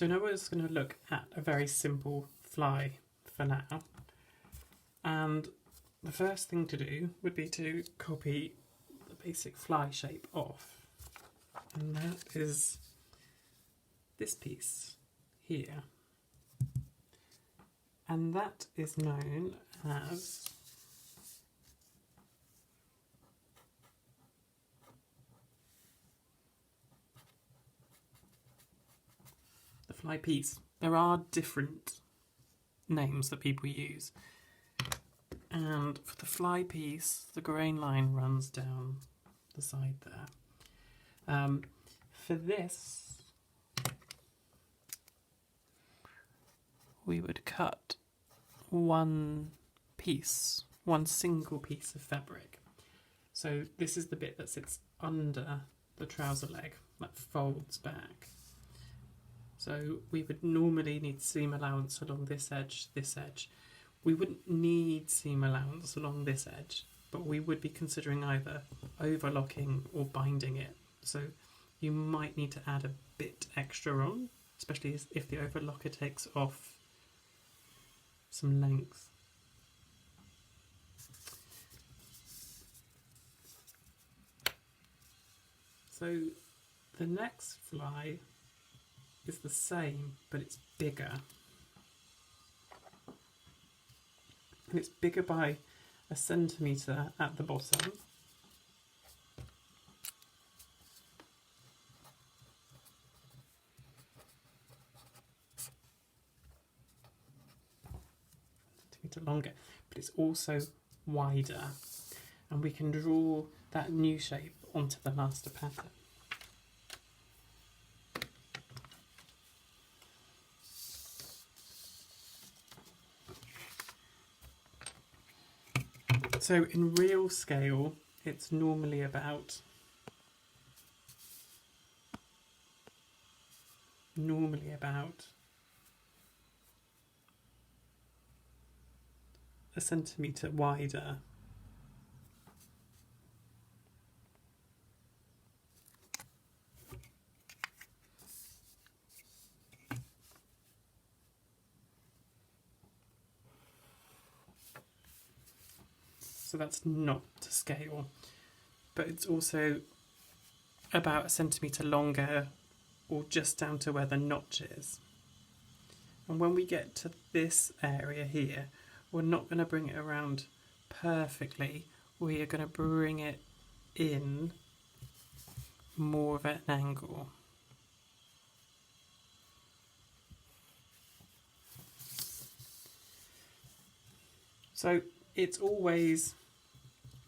So now we're just going to look at a very simple fly for now. And the first thing to do would be to copy the basic fly shape off. And that is this piece here. And that is known as the fly piece. There are different names that people use. And for the fly piece, the grain line runs down the side there. For this, we would cut one single piece of fabric. So this is the bit that sits under the trouser leg, that folds back. So we would normally need seam allowance along this edge. We wouldn't need seam allowance along this edge, but we would be considering either overlocking or binding it. So you might need to add a bit extra on, especially if the overlocker takes off some length. So the next fly is the same, but it's bigger. And it's bigger by 1 centimetre at the bottom. Longer, but it's also wider, and we can draw that new shape onto the master pattern. So in real scale, it's normally about a centimetre wider. So that's not to scale, but it's also about 1 centimetre longer, or just down to where the notch is. And when we get to this area here, we're not going to bring it around perfectly. We are going to bring it in more of an angle. So it's always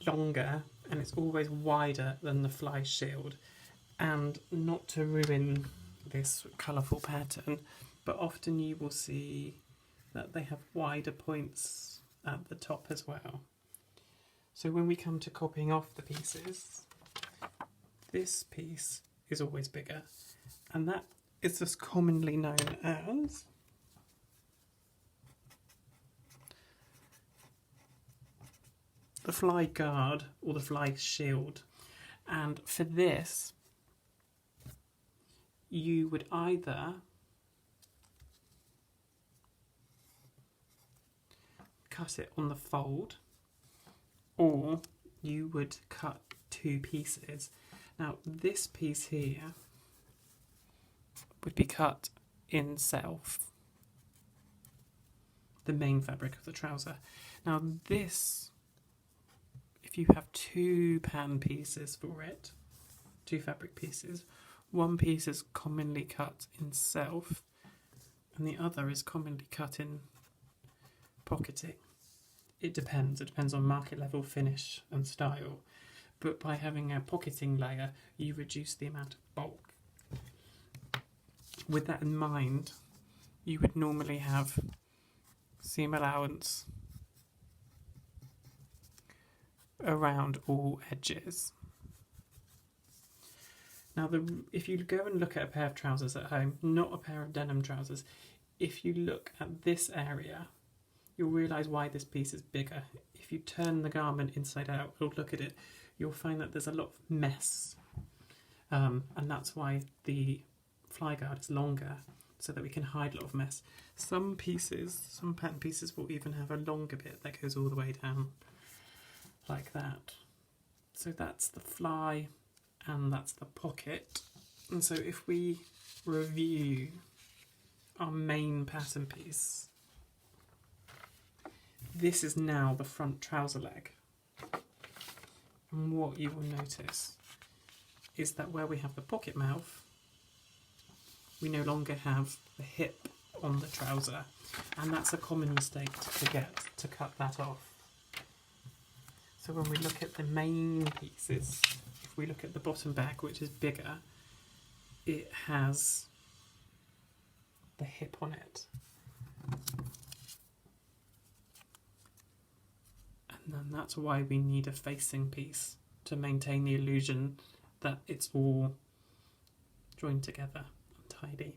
longer and it's always wider than the fly shield. And not to ruin this colourful pattern, but often you will see that they have wider points at the top as well. So when we come to copying off the pieces, this piece is always bigger, and that is just commonly known as the fly guard or the fly shield. And for this, you would either cut it on the fold, or you would cut two pieces. Now this piece here would be cut in self, the main fabric of the trouser. Now this, if you have two pattern pieces for it, two fabric pieces, one piece is commonly cut in self and the other is commonly cut in pocketing. It depends on market level, finish and style, but by having a pocketing layer you reduce the amount of bulk. With that in mind, you would normally have seam allowance around all edges. Now if you go and look at a pair of trousers at home, not a pair of denim trousers, if you look at this area, you'll realise why this piece is bigger. If you turn the garment inside out or look at it, you'll find that there's a lot of mess. And that's why the fly guard is longer. so that we can hide a lot of mess. Some pattern pieces will even have a longer bit that goes all the way down like that. So that's the fly and that's the pocket. And so if we review our main pattern piece, this is now the front trouser leg. And what you will notice is that where we have the pocket mouth, we no longer have the hip on the trouser, and that's a common mistake to forget to cut that off. So when we look at the main pieces, if we look at the bottom back, which is bigger, it has the hip on it. And then that's why we need a facing piece to maintain the illusion that it's all joined together and tidy.